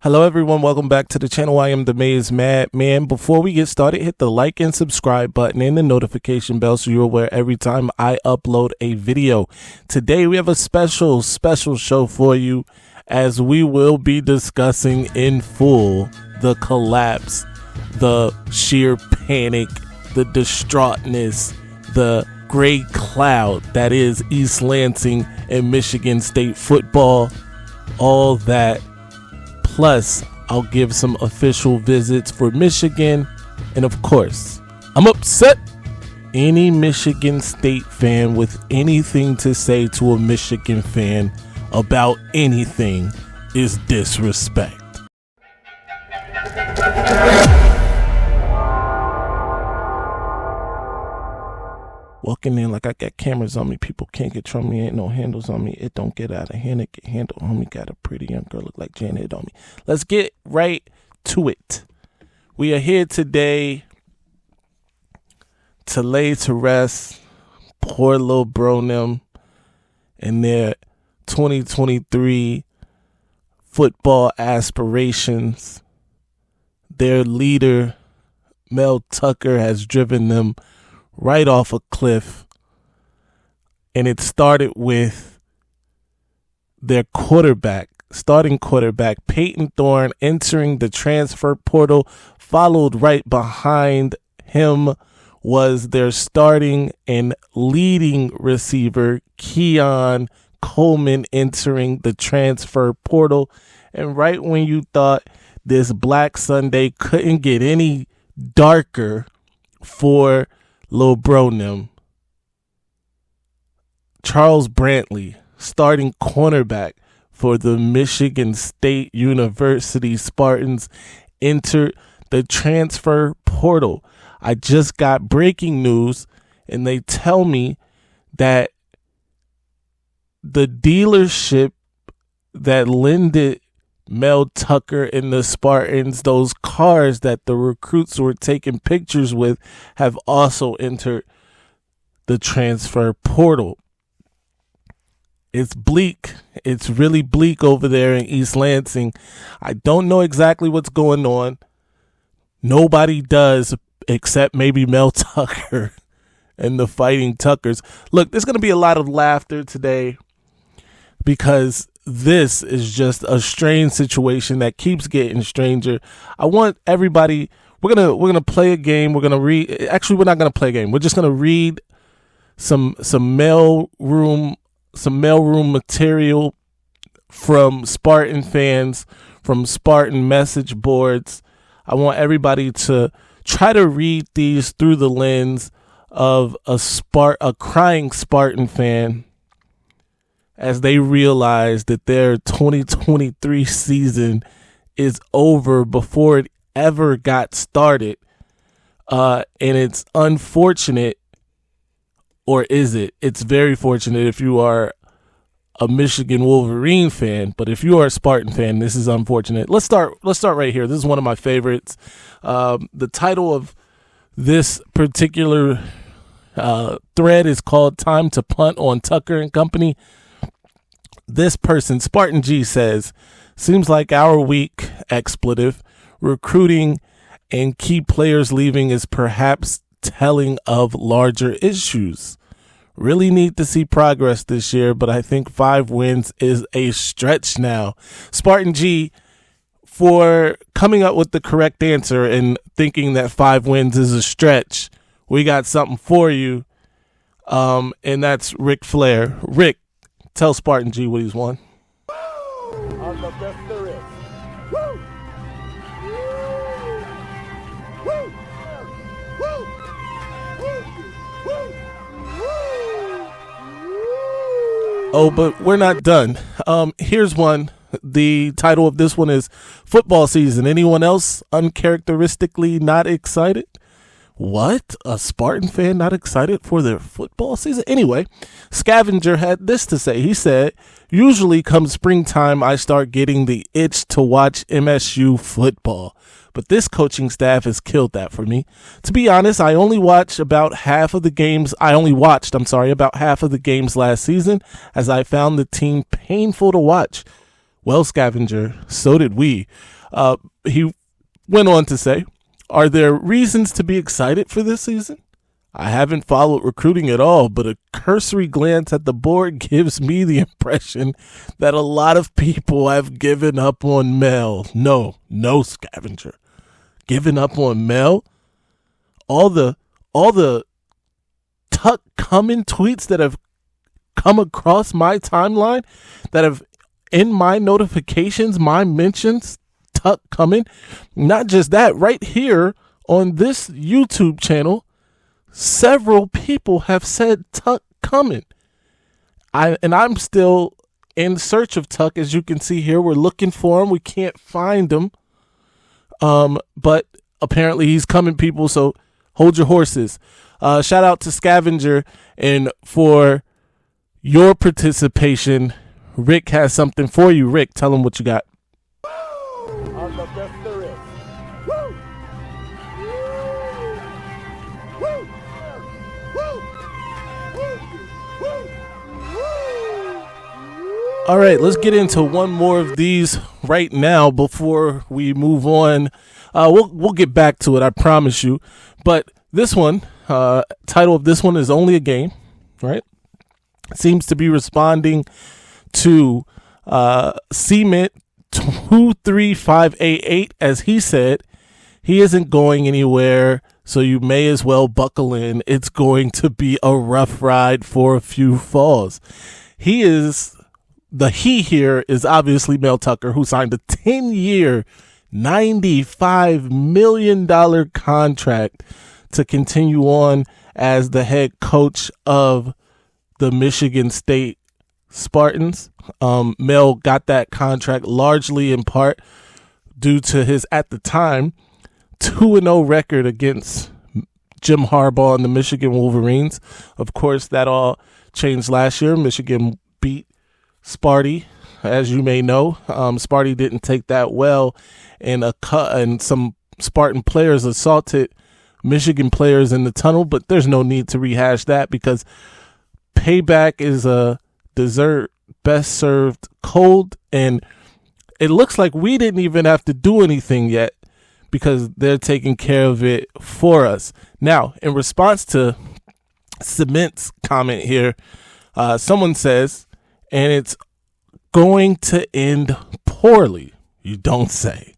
Hello everyone, welcome back to the channel. I am the Maze Madman. Before we get started, hit the like and subscribe button and the notification bell so you're aware every time I upload a video. Today we have a special show for you as we will be discussing in full the collapse, the sheer panic, the distraughtness, the gray cloud that is East Lansing and Michigan State football, all that. Plus, I'll give some official visits for Michigan. And of course, I'm upset. Any Michigan State fan with anything to say to a Michigan fan about anything is disrespect. Walking in like I got cameras on me. People can't control me. Ain't no handles on me. It don't get out of hand. It get handled. Homie got a pretty young girl look like Janet on me. Let's get right to it. We are here today to lay to rest poor Lil Bro them and their 2023 football aspirations. Their leader, Mel Tucker, has driven them right off a cliff, and it started with their starting quarterback Peyton Thorne entering the transfer portal. Followed right behind him was their starting and leading receiver Keon Coleman entering the transfer portal. And right when you thought this Black Sunday couldn't get any darker for Lil Bro them, Charles Brantley, starting cornerback for the Michigan State University Spartans, entered the transfer portal. I just got breaking news, and they tell me that the dealership that lended Mel Tucker and the Spartans those cars that the recruits were taking pictures with have also entered the transfer portal. It's bleak. It's really bleak over there in East Lansing. I don't know exactly what's going on. Nobody does except maybe Mel Tucker and the Fighting Tuckers. Look, there's going to be a lot of laughter today because this is just a strange situation that keeps getting stranger. I want everybody, we're gonna play a game. We're gonna read. Actually, we're not gonna play a game. We're just gonna read some mailroom material from Spartan fans, from Spartan message boards. I want everybody to try to read these through the lens of a crying Spartan fan, as they realize that their 2023 season is over before it ever got started. And it's unfortunate, or is it? It's very fortunate if you are a Michigan Wolverine fan, but if you are a Spartan fan, this is unfortunate. Let's start right here. This is one of my favorites. The title of this particular thread is called "Time to Punt on Tucker and Company." This person, Spartan G, says, "Seems like our week, expletive, recruiting and key players leaving is perhaps telling of larger issues. Really need to see progress this year, but I think 5 wins is a stretch now." Spartan G, for coming up with the correct answer and thinking that 5 wins is a stretch, we got something for you, and that's Ric Flair. Rick, tell Spartan G what he's won. I'm the best there is. Woo! Woo! Woo! Woo! Oh, but we're not done. Here's one. The title of this one is "Football Season. Anyone else uncharacteristically not excited?" What? A Spartan fan not excited for their football season? Anyway, Scavenger had this to say. He said, "Usually come springtime, I start getting the itch to watch MSU football. But this coaching staff has killed that for me. To be honest, I only watched about half of the games last season, as I found the team painful to watch. Well, Scavenger, so did we. He went on to say, are there reasons to be excited for this season? I haven't followed recruiting at all, but a cursory glance at the board gives me the impression that a lot of people have given up on Mel. No, Scavenger. Given up on Mel? All the Tuck coming tweets that have come across my timeline, that have in my notifications, my mentions, Tuck coming. Not just that, right here on this YouTube channel, several people have said Tuck coming. I'm still in search of Tuck. As you can see here, we're looking for him. We can't find him. But apparently he's coming, people. So hold your horses. Shout out to Scavenger, and for your participation, Rick has something for you. Rick, tell him what you got. I'm the best there is. Woo! Woo! All right, let's get into one more of these right now before we move on. We'll get back to it, I promise you. But this one, title of this one is Only a Game, right? Seems to be responding to Cement 23588, as he said, he isn't going anywhere, so you may as well buckle in. It's going to be a rough ride for a few falls. The he here is obviously Mel Tucker, who signed a 10-year, $95 million contract to continue on as the head coach of the Michigan State Spartans. Mel got that contract largely in part due to his, at the time, 2-0 record against Jim Harbaugh and the Michigan Wolverines. Of course, that all changed last year. Michigan beat Sparty, as you may know. Sparty didn't take that well, and some Spartan players assaulted Michigan players in the tunnel, but there's no need to rehash that because payback is a dessert best served cold, and it looks like we didn't even have to do anything yet because they're taking care of it for us. Now, in response to Cement's comment here, someone says, and it's going to end poorly. You don't say.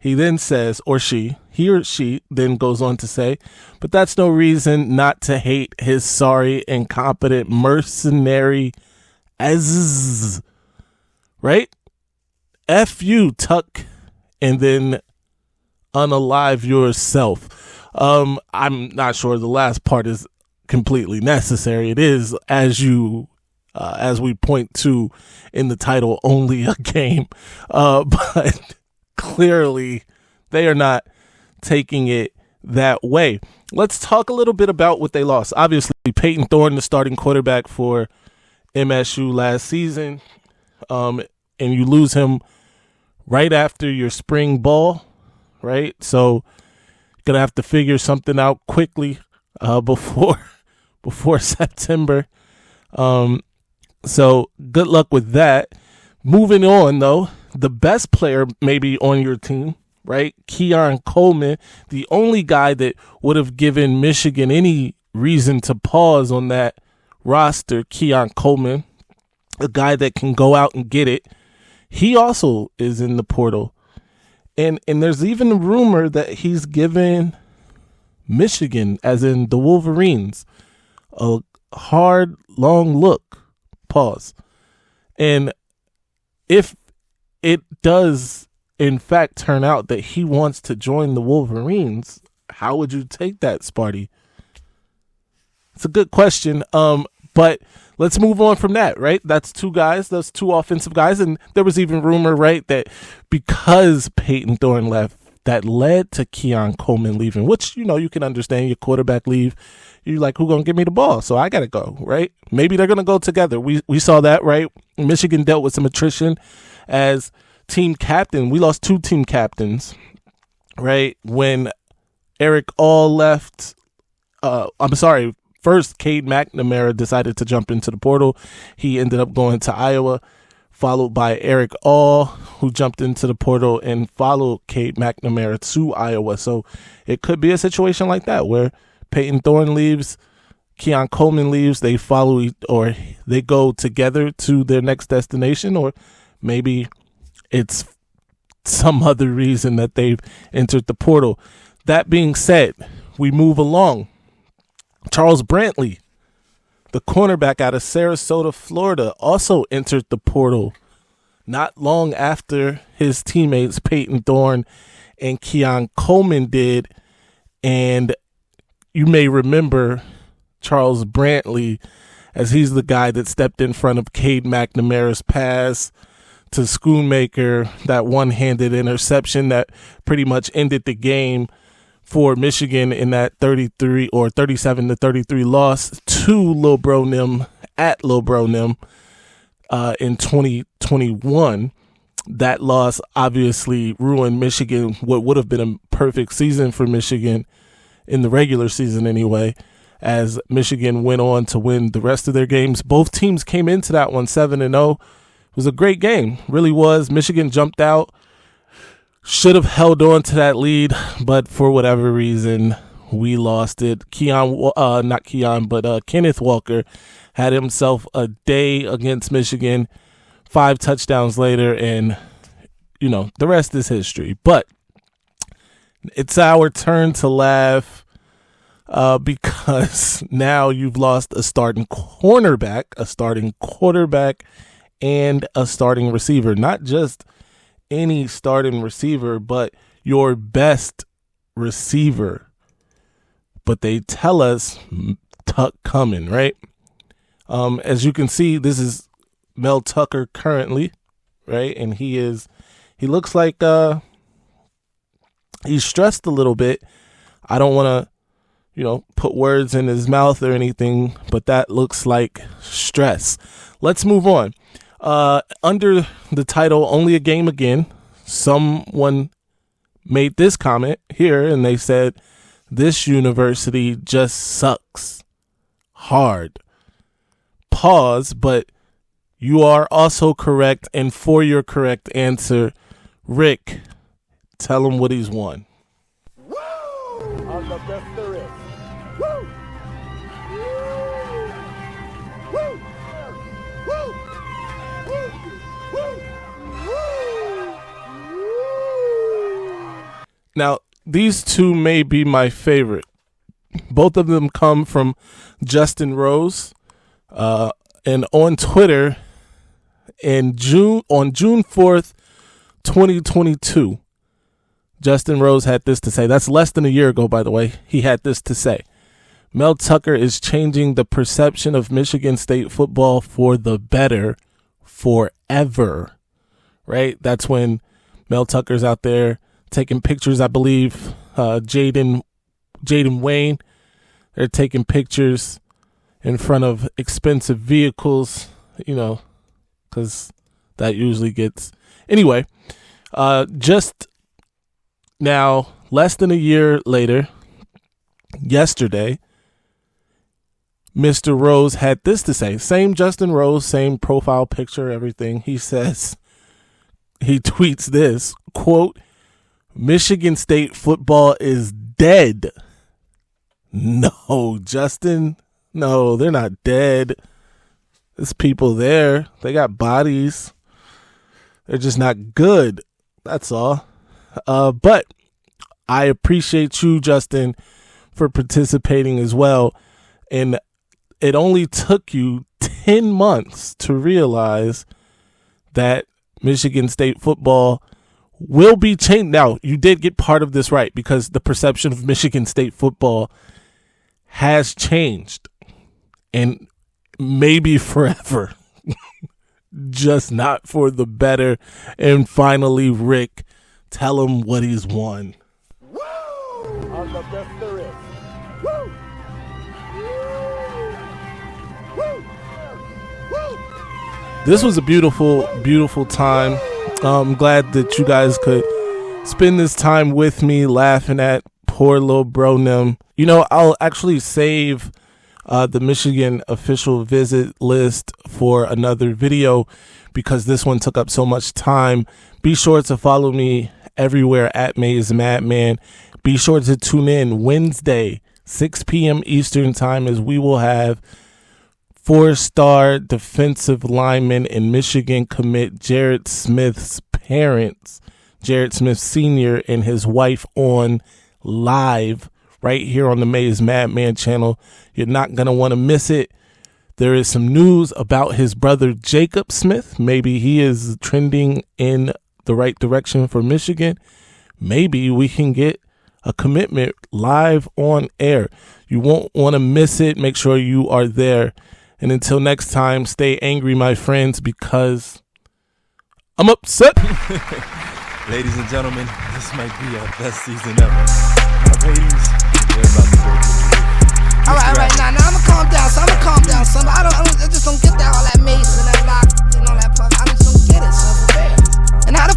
He then says, he or she then goes on to say, but that's no reason not to hate his sorry, incompetent, mercenary as, right? F you, Tuck, and then unalive yourself. I'm not sure the last part is completely necessary. It is, as we point to in the title, Only a Game. But clearly they are not taking it that way. Let's talk a little bit about what they lost. Obviously, Peyton Thorne, the starting quarterback for MSU last season, and you lose him right after your spring ball, right? So you're going to have to figure something out quickly before September. So good luck with that. Moving on, though, the best player maybe on your team, right? Keon Coleman, the only guy that would have given Michigan any reason to pause on that roster, Keon Coleman, a guy that can go out and get it. He also is in the portal. And there's even a rumor that he's given Michigan, as in the Wolverines, a hard, long look. Pause. And if it does, in fact, turn out that he wants to join the Wolverines, how would you take that, Sparty? It's a good question. But let's move on from that, right? That's two guys. Those two offensive guys. And there was even rumor, right, that because Peyton Thorne left, that led to Keon Coleman leaving, which, you can understand. Your quarterback leave. You're like, who's going to give me the ball? So I got to go, right? Maybe they're going to go together. We saw that, right? Michigan dealt with some attrition as team captain. We lost two team captains, right? When Eric All left, first Cade McNamara decided to jump into the portal. He ended up going to Iowa followed by Eric All, who jumped into the portal and followed Cade McNamara to Iowa. So it could be a situation like that where Peyton Thorne leaves, Keon Coleman leaves, they follow or they go together to their next destination, or maybe it's some other reason that they've entered the portal. That being said, we move along. Charles Brantley, the cornerback out of Sarasota, Florida, also entered the portal not long after his teammates Peyton Thorne and Keon Coleman did. And you may remember Charles Brantley as he's the guy that stepped in front of Cade McNamara's pass to Schoonmaker, that one-handed interception that pretty much ended the game for Michigan in that 33 or 37-33 loss to Lil Bro Nim at Lil Bro Nim in 2021. That loss obviously ruined Michigan, what would have been a perfect season for Michigan in the regular season anyway, as Michigan went on to win the rest of their games. Both teams came into that one 7-0. It was a great game, really was. Michigan jumped out, should have held on to that lead, but for whatever reason, we lost it. Kenneth Walker had himself a day against Michigan, 5 touchdowns later, and, the rest is history. But it's our turn to laugh because now you've lost a starting cornerback, a starting quarterback, and a starting receiver. Not just any starting receiver, but your best receiver. But they tell us Tuck coming, right? As you can see, this is Mel Tucker currently, right? And he looks like he's stressed a little bit. I don't want to, put words in his mouth or anything, but that looks like stress. Let's move on. Under the title, Only a Game Again, someone made this comment here, and they said, this university just sucks hard. Pause, but you are also correct, and for your correct answer, Rick, tell him what he's won. Woo! I'm the best there is. Woo! Woo! Woo! Now, these two may be my favorite. Both of them come from Justin Rose. And on Twitter, on June 4th, 2022, Justin Rose had this to say. That's less than a year ago, by the way. He had this to say. Mel Tucker is changing the perception of Michigan State football for the better forever. Right? That's when Mel Tucker's out there taking pictures, I believe. Jaden Wayne, they're taking pictures in front of expensive vehicles, because that usually gets... Anyway, just now, less than a year later, yesterday, Mr. Rose had this to say. Same Justin Rose, same profile picture, everything. He tweets this, quote, Michigan State football is dead. No, Justin, no, they're not dead. There's people there. They got bodies. They're just not good. That's all. But I appreciate you, Justin, for participating as well. And it only took you 10 months to realize that Michigan State football will be changed. Now, you did get part of this right, because the perception of Michigan State football has changed, and maybe forever, just not for the better. And finally, Rick, tell him what he's won. Woo! I'm the best there is. Woo! Woo! Woo! This was a beautiful, beautiful time. I'm glad that you guys could spend this time with me laughing at poor Lil Bro Nim. I'll actually save the Michigan official visit list for another video because this one took up so much time. Be sure to follow me everywhere at Maze Madman. Be sure to tune in Wednesday, 6 p.m. Eastern time, as we will have 4-star defensive lineman in Michigan commit Jared Smith's parents, Jared Smith Sr. and his wife, on live right here on the Maze Madman channel. You're not going to want to miss it. There is some news about his brother Jacob Smith. Maybe he is trending in the right direction for Michigan. Maybe we can get a commitment live on air. You won't want to miss it. Make sure you are there. And until next time, stay angry, my friends, because I'm upset. Ladies and gentlemen, this might be our best season ever. Our ratings, they're about to go through. All right, now I'ma calm down. Son. I just don't get that all that mace and that lock and all that puff. I just don't get it, son, for real. And how the